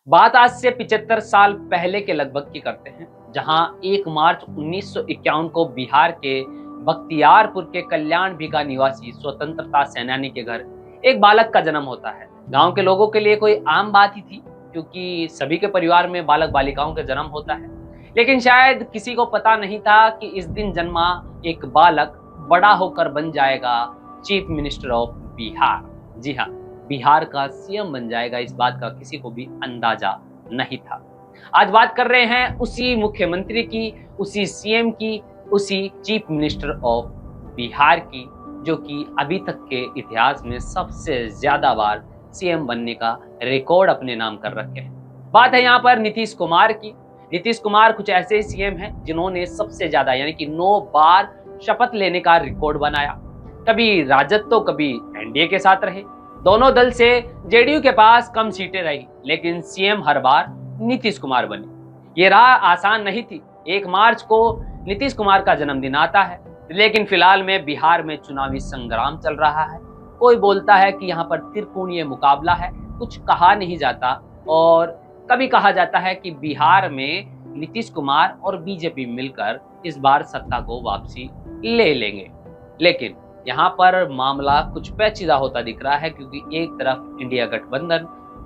बात आज से 75 साल पहले के लगभग की करते हैं, जहां 1 मार्च 1951 को बिहार के बख्तियारपुर के कल्याण बिघा निवासी स्वतंत्रता सेनानी के घर एक बालक का जन्म होता है। गांव के लोगों के लिए कोई आम बात ही थी, क्योंकि सभी के परिवार में बालक बालिकाओं का जन्म होता है। लेकिन शायद किसी को पता नहीं था कि इस दिन जन्मा एक बालक बड़ा होकर बन जाएगा चीफ मिनिस्टर ऑफ बिहार। जी हाँ, बिहार का सीएम बन जाएगा, इस बात का किसी को भी अंदाजा नहीं था। आज बात कर रहे हैं उसी मुख्यमंत्री की, उसी सीएम की, उसी चीफ मिनिस्टर ऑफ बिहार की, जो कि अभी तक के इतिहास में सबसे ज्यादा बार सीएम बनने का रिकॉर्ड अपने नाम कर रखे हैं। बात है यहाँ पर नीतीश कुमार की। नीतीश कुमार कुछ ऐसे सीएम हैं जिन्होंने सबसे ज्यादा यानी कि 9 बार शपथ लेने का रिकॉर्ड बनाया। कभी राजद तो कभी एनडीए के साथ रहे। दोनों दल से जेडीयू के पास कम सीटें रही, लेकिन सीएम हर बार नीतीश कुमार बने। ये राह आसान नहीं थी। 1 मार्च को नीतीश कुमार का जन्मदिन आता है, लेकिन फिलहाल में बिहार में चुनावी संग्राम चल रहा है। कोई बोलता है कि यहाँ पर त्रिकोणीय मुकाबला है, कुछ कहा नहीं जाता। और कभी कहा जाता है कि बिहार में नीतीश कुमार और बीजेपी मिलकर इस बार सत्ता को वापसी ले लेंगे। लेकिन यहाँ पर मामला कुछ पेचीदा होता दिख रहा है, क्योंकि एक तरफ इंडिया गठबंधन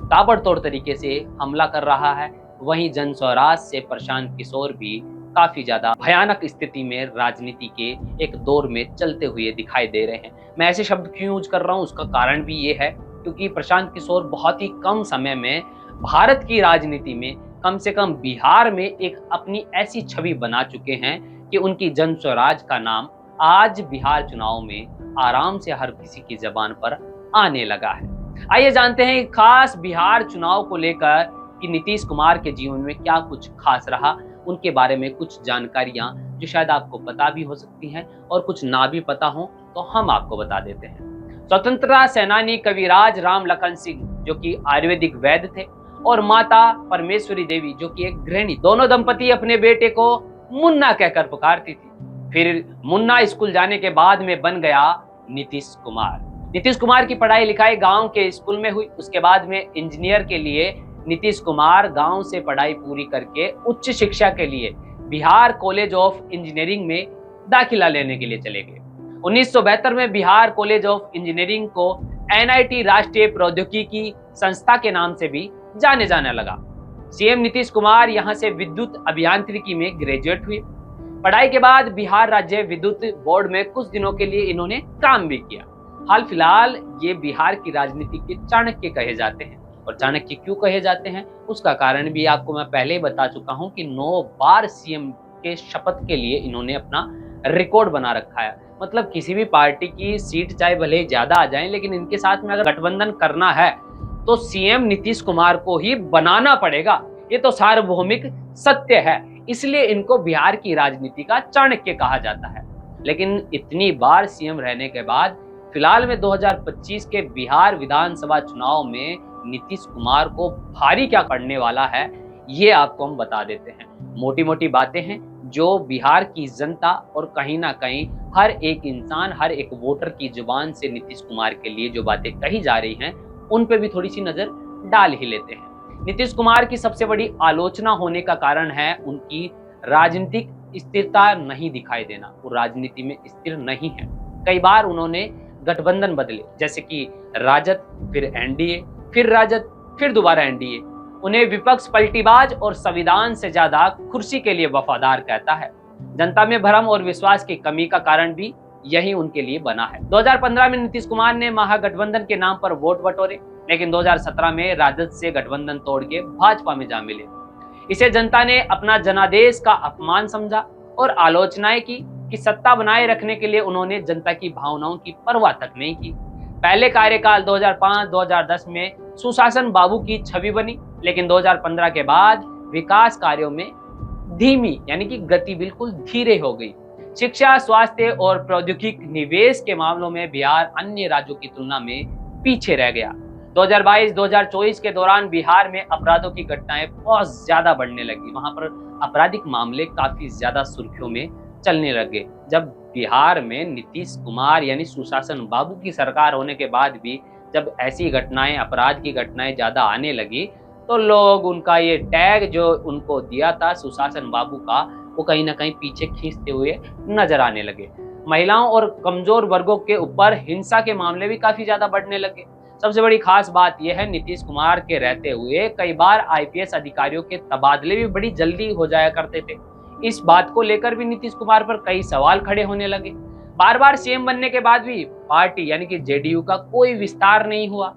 ताबड़तोड़ तरीके से हमला कर रहा है, वहीं जन स्वराज से प्रशांत किशोर भी काफी ज्यादा भयानक स्थिति में राजनीति के एक दौर में चलते हुए दिखाई दे रहे हैं। मैं ऐसे शब्द क्यों यूज कर रहा हूँ, उसका कारण भी ये है क्योंकि प्रशांत किशोर बहुत ही कम समय में भारत की राजनीति में, कम से कम बिहार में, एक अपनी ऐसी छवि बना चुके हैं कि उनकी जन स्वराज का नाम आज बिहार चुनाव में आराम से हर किसी की जबान पर आने लगा है। आइए जानते हैं खास बिहार चुनाव को लेकर कि नीतीश कुमार के जीवन में क्या कुछ खास रहा, उनके बारे में कुछ जानकारियां जो शायद आपको पता भी हो सकती हैं और कुछ ना भी पता हो तो हम आपको बता देते हैं। स्वतंत्रता सेनानी कविराज राम लखन सिंह, जो कि आयुर्वेदिक वैद्य थे, और माता परमेश्वरी देवी, जो कि एक गृहिणी, दोनों दंपति अपने बेटे को मुन्ना कहकर पुकारती थी। फिर मुन्ना स्कूल जाने के बाद में बन गया नीतीश कुमार। नीतीश कुमार की पढ़ाई लिखाई गांव के स्कूल में हुई। उसके बाद में इंजीनियर के लिए नीतीश कुमार गांव से पढ़ाई पूरी करके उच्च शिक्षा के लिए बिहार कॉलेज ऑफ इंजीनियरिंग में दाखिला लेने के लिए चले गए। 1972 में बिहार कॉलेज ऑफ इंजीनियरिंग को एनआईटी राष्ट्रीय प्रौद्योगिकी संस्था के नाम से भी जाने जाने लगा। सीएम नीतीश कुमार यहां से विद्युत अभियांत्रिकी में ग्रेजुएट हुए। पढ़ाई के बाद बिहार राज्य विद्युत बोर्ड में कुछ दिनों के लिए इन्होंने काम भी किया। हाल फिलहाल ये बिहार की राजनीति के चाणक्य कहे जाते हैं, और चाणक्य क्यों कहे जाते हैं उसका कारण भी आपको मैं पहले ही बता चुका हूं कि 9 बार सीएम के शपथ के लिए इन्होंने अपना रिकॉर्ड बना रखा है। मतलब किसी भी पार्टी की सीट चाहे भले ही ज्यादा आ जाए, लेकिन इनके साथ में अगर गठबंधन करना है तो सीएम नीतीश कुमार को ही बनाना पड़ेगा। ये तो सार्वभौमिक सत्य है, इसलिए इनको बिहार की राजनीति का चाणक्य कहा जाता है। लेकिन इतनी बार सीएम रहने के बाद फिलहाल में 2025 के बिहार विधानसभा चुनाव में नीतीश कुमार को भारी क्या पड़ने वाला है, ये आपको हम बता देते हैं। मोटी मोटी बातें हैं जो बिहार की जनता और कहीं ना कहीं हर एक इंसान, हर एक वोटर की जुबान से नीतीश कुमार के लिए जो बातें कही जा रही हैं, उन पे भी थोड़ी सी नजर डाल ही लेते हैं। नीतीश कुमार की सबसे बड़ी आलोचना होने का कारण है उनकी राजनीतिक स्थिरता नहीं दिखाई देना। वो राजनीति में स्थिर नहीं है। कई बार उन्होंने गठबंधन बदले, जैसे कि राजद, फिर एनडीए, फिर राजद, फिर दोबारा एनडीए। उन्हें विपक्ष पलटीबाज और संविधान से ज्यादा कुर्सी के लिए वफादार कहता है। जनता में भ्रम और विश्वास की कमी का कारण भी यही उनके लिए बना है। 2015 में नीतीश कुमार ने महागठबंधन के नाम पर वोट बटोरे, लेकिन 2017 में राजद से गठबंधन तोड़ के भाजपा में जा मिले। इसे जनता ने अपना जनादेश का अपमान समझा और आलोचनाएं की कि सत्ता बनाए रखने के लिए उन्होंने जनता की भावनाओं की परवाह तक नहीं की। पहले कार्यकाल 2005-2010 में सुशासन बाबू की छवि बनी, लेकिन 2015 के बाद विकास कार्यों में धीमी यानी कि गति बिल्कुल धीरे हो गई। शिक्षा, स्वास्थ्य और प्रौद्योगिकी निवेश के मामलों में बिहार अन्य राज्यों की तुलना में पीछे रह गया। 2022-2024 के दौरान बिहार में अपराधों की घटनाएं बहुत ज्यादा बढ़ने लगी। वहां पर आपराधिक मामले काफी ज्यादा सुर्खियों में चलने लगे। जब बिहार में नीतीश कुमार यानी सुशासन बाबू की सरकार होने के बाद भी जब ऐसी घटनाएं, अपराध की घटनाएं ज्यादा आने लगी, तो लोग उनका ये टैग जो उनको दिया था सुशासन बाबू का, वो कहीं ना कहीं पीछे खींचते हुए नजर आने लगे। महिलाओं और कमजोर वर्गों के ऊपर हिंसा के मामले भी काफी ज्यादा बढ़ने लगे। सबसे बड़ी खास बात यह है, नीतीश कुमार के रहते हुए कई बार आईपीएस अधिकारियों के तबादले भी बड़ी जल्दी हो जाया करते थे। इस बात को लेकर भी नीतीश कुमार पर कई सवाल खड़े होने लगे। बार बार सीएम बनने के बाद भी पार्टी यानी कि जेडीयू का कोई विस्तार नहीं हुआ।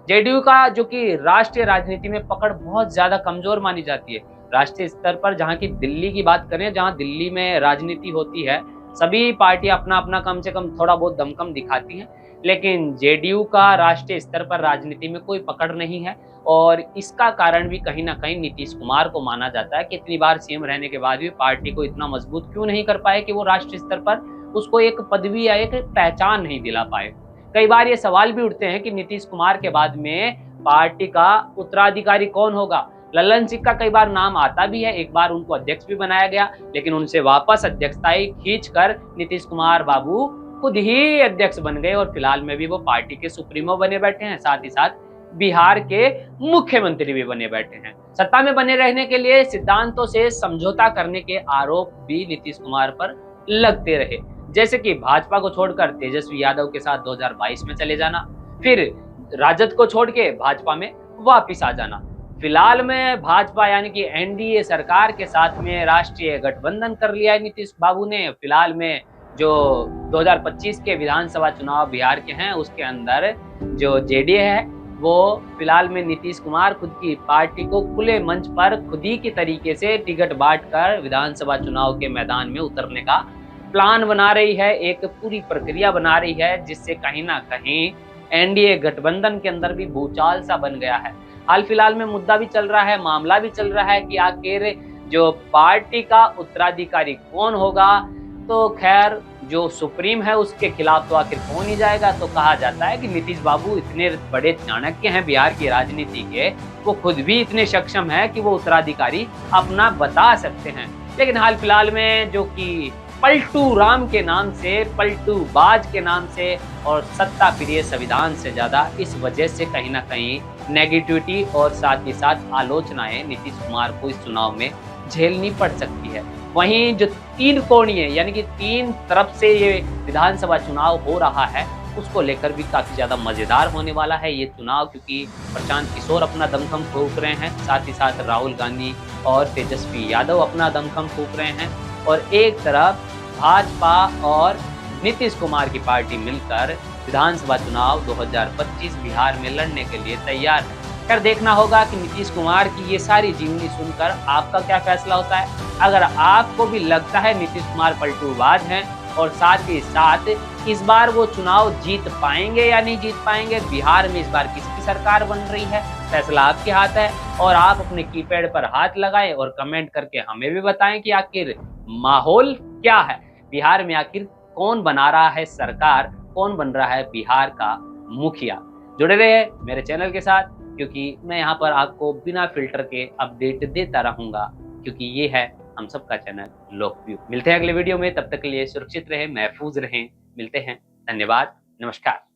जेडीयू का जो कि राष्ट्रीय राजनीति में पकड़ बहुत ज्यादा कमजोर मानी जाती है। राष्ट्रीय स्तर पर जहां की दिल्ली की बात करें, जहां दिल्ली में राजनीति होती है, सभी पार्टियां अपना अपना कम से कम थोड़ा बहुत दमखम दिखाती हैं, लेकिन जेडीयू का राष्ट्रीय स्तर पर राजनीति में कोई पकड़ नहीं है। और इसका कारण भी कहीं ना कहीं नीतीश कुमार को माना जाता है कि इतनी बार सीएम रहने के बाद भी पार्टी को इतना मजबूत क्यों नहीं कर पाए कि वो राष्ट्रीय स्तर पर उसको एक पदवी या एक पहचान नहीं दिला पाए। कई बार ये सवाल भी उठते हैं कि नीतीश कुमार के बाद में पार्टी का उत्तराधिकारी कौन होगा। लल्लन सिंह का कई बार नाम आता भी है, एक बार उनको अध्यक्ष भी बनाया गया, लेकिन उनसे वापस अध्यक्षताई खींचकर नीतीश कुमार बाबू खुद ही अध्यक्ष बन गए और फिलहाल में भी वो पार्टी के सुप्रीमो बने बैठे हैं, साथ ही साथ बिहार के मुख्यमंत्री भी बने बैठे हैं। सत्ता में बने रहने के लिए सिद्धांतों से समझौता करने के आरोप भी नीतीश कुमार पर लगते रहे, जैसे कि भाजपा को छोड़कर तेजस्वी यादव के साथ 2022 में चले जाना, फिर राजद को छोड़ के भाजपा में वापिस आ जाना। फिलहाल में भाजपा यानी कि एनडीए सरकार के साथ में राष्ट्रीय गठबंधन कर लिया है नीतीश बाबू ने। फिलहाल में जो 2025 के विधानसभा चुनाव बिहार के हैं, उसके अंदर जो जेडीए है वो फिलहाल में नीतीश कुमार खुद की पार्टी को खुले मंच पर खुद ही के तरीके से टिकट बांटकर विधानसभा चुनाव के मैदान में उतरने का प्लान बना रही है, एक पूरी प्रक्रिया बना रही है, जिससे कहीं ना कहीं एनडीए गठबंधन के अंदर भी भूचाल सा बन गया है। हाल फिलहाल में मुद्दा भी चल रहा है, मामला भी चल रहा है कि आखिर जो पार्टी का उत्तराधिकारी कौन होगा। तो खैर जो सुप्रीम है उसके खिलाफ तो आखिर कौन ही जाएगा। तो कहा जाता है कि नीतीश बाबू इतने बड़े चाणक्य हैं बिहार की राजनीति के, वो खुद भी इतने सक्षम है कि वो उत्तराधिकारी अपना बता सकते हैं। लेकिन हाल फिलहाल में जो कि पलटू राम के नाम से, पलटू बाज के नाम से और सत्ता प्रिय संविधान से ज्यादा, इस वजह से कहीं ना कहीं नेगेटिविटी और साथ ही साथ आलोचनाएं नीतीश कुमार को इस चुनाव में झेलनी पड़ सकती है। वहीं जो तीन कोणीय यानी कि तीन तरफ से ये विधानसभा चुनाव हो रहा है, उसको लेकर भी काफी ज्यादा मजेदार होने वाला है ये चुनाव, क्योंकि प्रशांत किशोर अपना दमखम फूंक रहे हैं, साथ ही साथ राहुल गांधी और तेजस्वी यादव अपना दमखम फूंक रहे हैं, और एक तरफ भाजपा और नीतीश कुमार की पार्टी मिलकर विधानसभा चुनाव 2025 बिहार में लड़ने के लिए तैयार है। कर देखना होगा कि नीतीश कुमार की ये सारी जीवनी सुनकर आपका क्या फैसला होता है। अगर आपको भी लगता है नीतीश कुमार पलटूबाज हैं और साथ ही साथ इस बार वो चुनाव जीत पाएंगे या नहीं जीत पाएंगे, बिहार में इस बार किसकी सरकार बन रही है, फैसला आपके हाथ है। और आप अपने कीपैड पर हाथ लगाएं और कमेंट करके हमें भी बताएं कि आखिर माहौल क्या है, बिहार में आखिर कौन बना रहा है सरकार, कौन बन रहा है बिहार का मुखिया। जुड़े रहे मेरे चैनल के साथ, क्योंकि मैं यहाँ पर आपको बिना फिल्टर के अपडेट देता रहूंगा, क्योंकि ये है हम सबका चैनल लोकव्यू। मिलते हैं अगले वीडियो में, तब तक के लिए सुरक्षित रहें, महफूज रहें। मिलते हैं, धन्यवाद, नमस्कार।